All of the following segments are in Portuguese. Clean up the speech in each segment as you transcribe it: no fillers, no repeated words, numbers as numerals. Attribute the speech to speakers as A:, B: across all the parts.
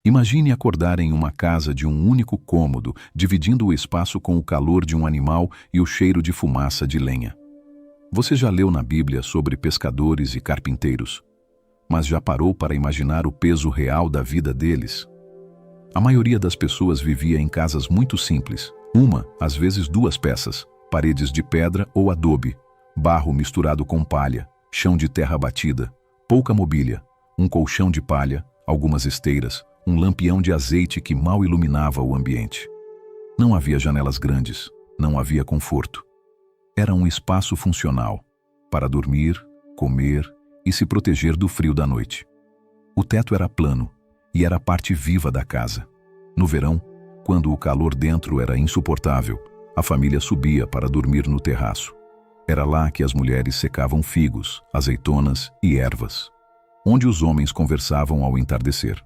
A: Imagine acordar em uma casa de um único cômodo, dividindo o espaço com o calor de um animal e o cheiro de fumaça de lenha. Você já leu na Bíblia sobre pescadores e carpinteiros, mas já parou para imaginar o peso real da vida deles? A maioria das pessoas vivia em casas muito simples, uma, às vezes duas peças, paredes de pedra ou adobe, barro misturado com palha, chão de terra batida, pouca mobília, um colchão de palha, algumas esteiras, um lampião de azeite que mal iluminava o ambiente. Não havia janelas grandes, não havia conforto. Era um espaço funcional, para dormir, comer e se proteger do frio da noite. O teto era plano e era a parte viva da casa. No verão, quando o calor dentro era insuportável, a família subia para dormir no terraço. Era lá que as mulheres secavam figos, azeitonas e ervas, onde os homens conversavam ao entardecer.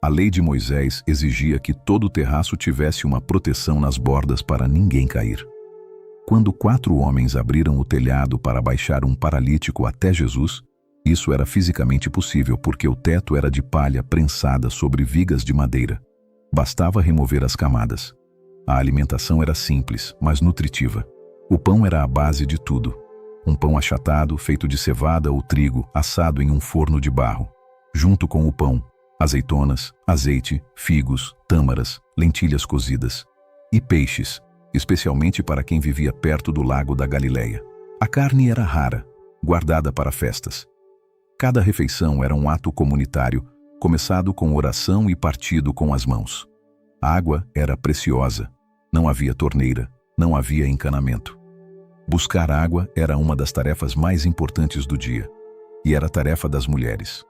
A: A lei de Moisés exigia que todo o terraço tivesse uma proteção nas bordas para ninguém cair. Quando 4 homens abriram o telhado para baixar um paralítico até Jesus, isso era fisicamente possível porque o teto era de palha prensada sobre vigas de madeira. Bastava remover as camadas. A alimentação era simples, mas nutritiva. O pão era a base de tudo. Um pão achatado, feito de cevada ou trigo, assado em um forno de barro. Junto com o pão, azeitonas, azeite, figos, tâmaras, lentilhas cozidas. E peixes, especialmente para quem vivia perto do lago da Galileia. A carne era rara, guardada para festas. Cada refeição era um ato comunitário, começado com oração e partido com as mãos. A água era preciosa. Não havia torneira, não havia encanamento. Buscar água era uma das tarefas mais importantes do dia, e era tarefa das mulheres.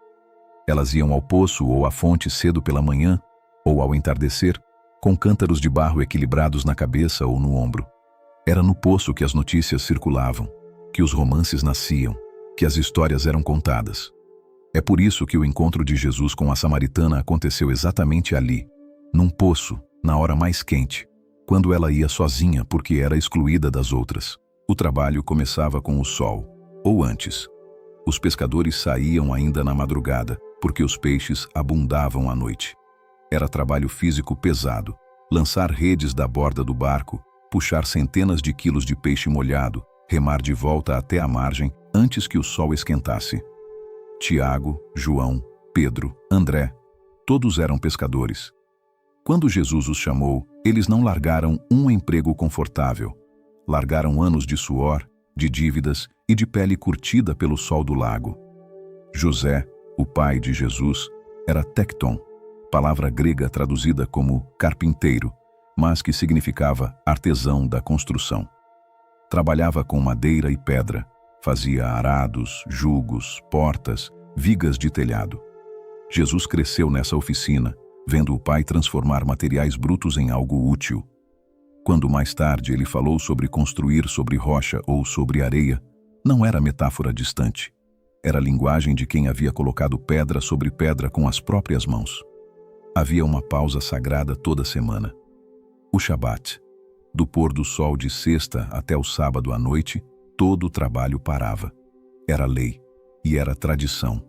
A: Elas iam ao poço ou à fonte cedo pela manhã, ou ao entardecer, com cântaros de barro equilibrados na cabeça ou no ombro. Era no poço que as notícias circulavam, que os romances nasciam, que as histórias eram contadas. É por isso que o encontro de Jesus com a samaritana aconteceu exatamente ali, num poço, na hora mais quente, quando ela ia sozinha porque era excluída das outras. O trabalho começava com o sol, ou antes. Os pescadores saíam ainda na madrugada, porque os peixes abundavam à noite. Era trabalho físico pesado, lançar redes da borda do barco, puxar centenas de quilos de peixe molhado, remar de volta até a margem antes que o sol esquentasse. Tiago, João, Pedro, André, todos eram pescadores. Quando Jesus os chamou, eles não largaram um emprego confortável. Largaram anos de suor, de dívidas e de pele curtida pelo sol do lago. José, o pai de Jesus, era tecton, palavra grega traduzida como carpinteiro, mas que significava artesão da construção. Trabalhava com madeira e pedra, fazia arados, jugos, portas, vigas de telhado. Jesus cresceu nessa oficina, vendo o pai transformar materiais brutos em algo útil. Quando mais tarde ele falou sobre construir sobre rocha ou sobre areia, não era metáfora distante. Era a linguagem de quem havia colocado pedra sobre pedra com as próprias mãos. Havia uma pausa sagrada toda semana. O Shabat. Do pôr do sol de sexta até o sábado à noite, todo o trabalho parava. Era lei e era tradição.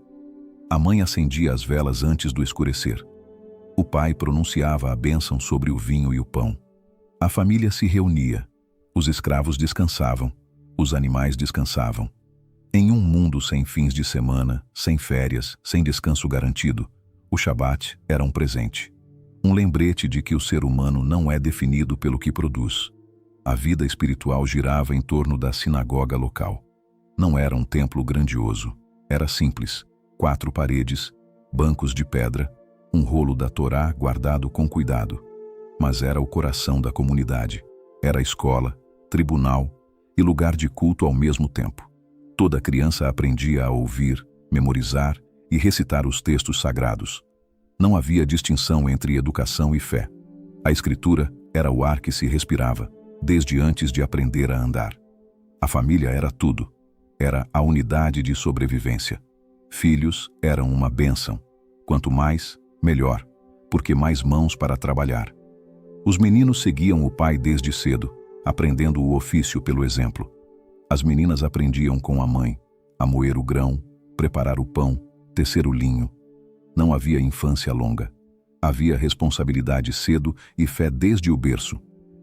A: A mãe acendia as velas antes do escurecer. O pai pronunciava a bênção sobre o vinho e o pão. A família se reunia. Os escravos descansavam. Os animais descansavam. Em um mundo sem fins de semana, sem férias, sem descanso garantido, o Shabat era um presente. Um lembrete de que o ser humano não é definido pelo que produz. A vida espiritual girava em torno da sinagoga local. Não era um templo grandioso. Era simples. 4 paredes, bancos de pedra, um rolo da Torá guardado com cuidado. Mas era o coração da comunidade. Era escola, tribunal e lugar de culto ao mesmo tempo. Toda criança aprendia a ouvir, memorizar e recitar os textos sagrados. Não havia distinção entre educação e fé. A escritura era o ar que se respirava, desde antes de aprender a andar. A família era tudo. Era a unidade de sobrevivência. Filhos eram uma bênção. Quanto mais, melhor, porque mais mãos para trabalhar. Os meninos seguiam o pai desde cedo, aprendendo o ofício pelo exemplo. As meninas aprendiam com a mãe a moer o grão, preparar o pão, tecer o linho. Não havia infância longa. Havia responsabilidade cedo e fé desde o berço.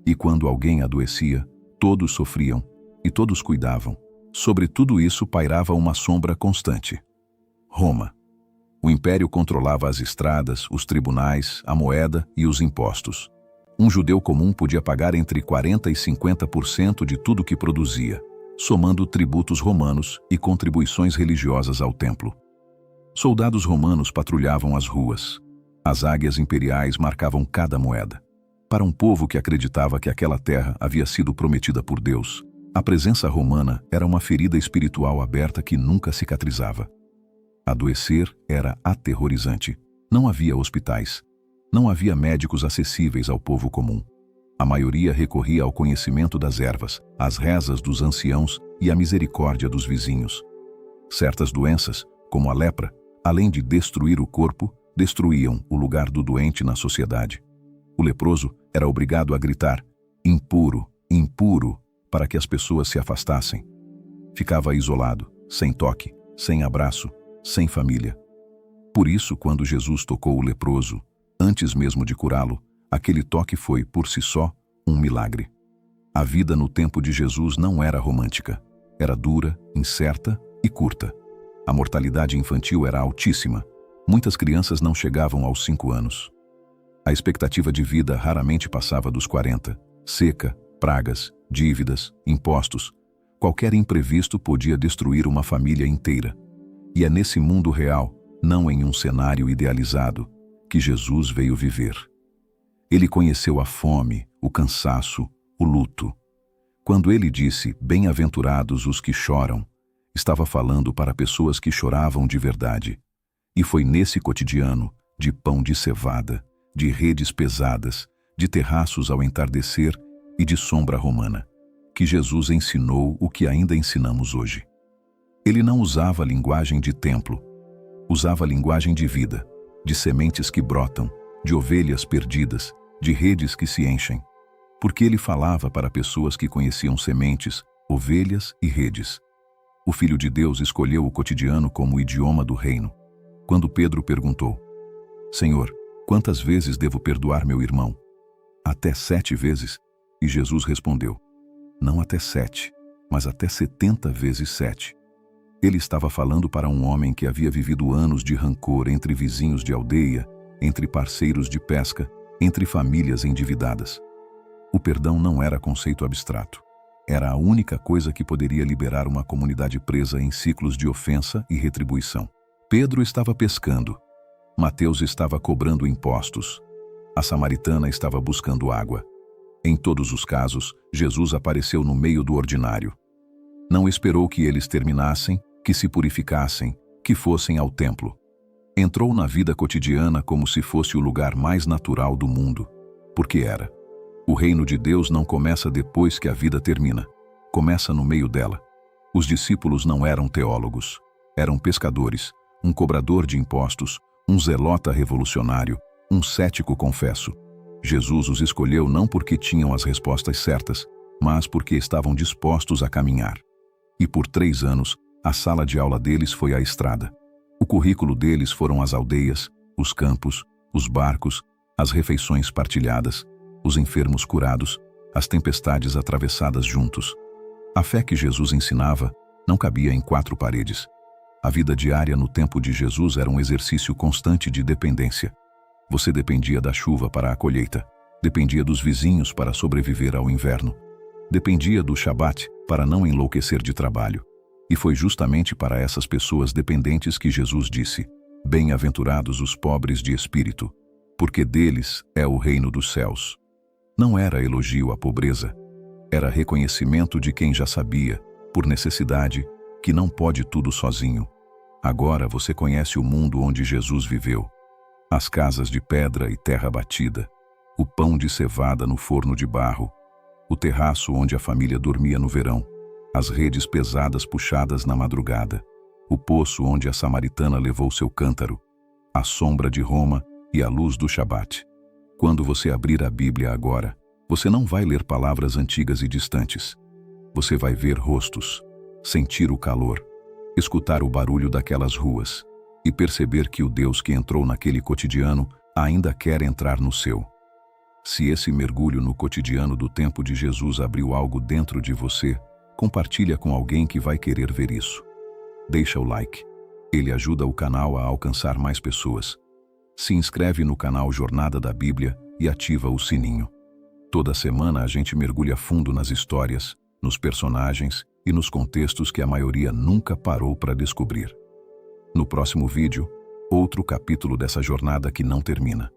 A: E quando alguém adoecia, todos sofriam e todos cuidavam. Sobre tudo isso pairava uma sombra constante: Roma. O império controlava as estradas, os tribunais, a moeda e os impostos. Um judeu comum podia pagar entre 40% e 50% de tudo que produzia, somando tributos romanos e contribuições religiosas ao templo. Soldados romanos patrulhavam as ruas. As águias imperiais marcavam cada moeda. Para um povo que acreditava que aquela terra havia sido prometida por Deus, a presença romana era uma ferida espiritual aberta que nunca cicatrizava. Adoecer era aterrorizante. Não havia hospitais. Não havia médicos acessíveis ao povo comum. A maioria recorria ao conhecimento das ervas, às rezas dos anciãos e à misericórdia dos vizinhos. Certas doenças, como a lepra, além de destruir o corpo, destruíam o lugar do doente na sociedade. O leproso era obrigado a gritar: impuro, impuro, para que as pessoas se afastassem. Ficava isolado, sem toque, sem abraço, sem família. Por isso, quando Jesus tocou o leproso, antes mesmo de curá-lo, aquele toque foi, por si só, um milagre. A vida no tempo de Jesus não era romântica. Era dura, incerta e curta. A mortalidade infantil era altíssima. Muitas crianças não chegavam aos 5 anos. A expectativa de vida raramente passava dos 40. Seca, pragas, dívidas, impostos. Qualquer imprevisto podia destruir uma família inteira. E é nesse mundo real, não em um cenário idealizado, que Jesus veio viver. Ele conheceu a fome, o cansaço, o luto. Quando ele disse: "Bem-aventurados os que choram", estava falando para pessoas que choravam de verdade. E foi nesse cotidiano, de pão de cevada, de redes pesadas, de terraços ao entardecer e de sombra romana, que Jesus ensinou o que ainda ensinamos hoje. Ele não usava a linguagem de templo, usava a linguagem de vida, de sementes que brotam, de ovelhas perdidas, de redes que se enchem. Porque ele falava para pessoas que conheciam sementes, ovelhas e redes. O Filho de Deus escolheu o cotidiano como o idioma do reino. Quando Pedro perguntou: "Senhor, quantas vezes devo perdoar meu irmão?" "Até 7 vezes." E Jesus respondeu: "Não até 7, mas até 70 vezes 7. Ele estava falando para um homem que havia vivido anos de rancor entre vizinhos de aldeia, entre parceiros de pesca, entre famílias endividadas. O perdão não era conceito abstrato. Era a única coisa que poderia liberar uma comunidade presa em ciclos de ofensa e retribuição. Pedro estava pescando. Mateus estava cobrando impostos. A samaritana estava buscando água. Em todos os casos, Jesus apareceu no meio do ordinário. Não esperou que eles terminassem, que se purificassem, que fossem ao templo. Entrou na vida cotidiana como se fosse o lugar mais natural do mundo, porque era. O reino de Deus não começa depois que a vida termina. Começa no meio dela. Os discípulos não eram teólogos. Eram pescadores, um cobrador de impostos, um zelota revolucionário, um cético confesso. Jesus os escolheu não porque tinham as respostas certas, mas porque estavam dispostos a caminhar. E por 3 anos, a sala de aula deles foi a estrada. O currículo deles foram as aldeias, os campos, os barcos, as refeições partilhadas, os enfermos curados, as tempestades atravessadas juntos. A fé que Jesus ensinava não cabia em 4 paredes. A vida diária no tempo de Jesus era um exercício constante de dependência. Você dependia da chuva para a colheita, dependia dos vizinhos para sobreviver ao inverno, dependia do Shabat para não enlouquecer de trabalho. E foi justamente para essas pessoas dependentes que Jesus disse: "Bem-aventurados os pobres de espírito, porque deles é o reino dos céus." Não era elogio à pobreza, era reconhecimento de quem já sabia, por necessidade, que não pode tudo sozinho. Agora você conhece o mundo onde Jesus viveu. As casas de pedra e terra batida, o pão de cevada no forno de barro, o terraço onde a família dormia no verão, as redes pesadas puxadas na madrugada, o poço onde a samaritana levou seu cântaro, a sombra de Roma e a luz do Shabat. Quando você abrir a Bíblia agora, você não vai ler palavras antigas e distantes. Você vai ver rostos, sentir o calor, escutar o barulho daquelas ruas e perceber que o Deus que entrou naquele cotidiano ainda quer entrar no seu. Se esse mergulho no cotidiano do tempo de Jesus abriu algo dentro de você, compartilha com alguém que vai querer ver isso. Deixa o like. Ele ajuda o canal a alcançar mais pessoas. Se inscreve no canal Jornada da Bíblia e ativa o sininho. Toda semana a gente mergulha fundo nas histórias, nos personagens e nos contextos que a maioria nunca parou para descobrir. No próximo vídeo, outro capítulo dessa jornada que não termina.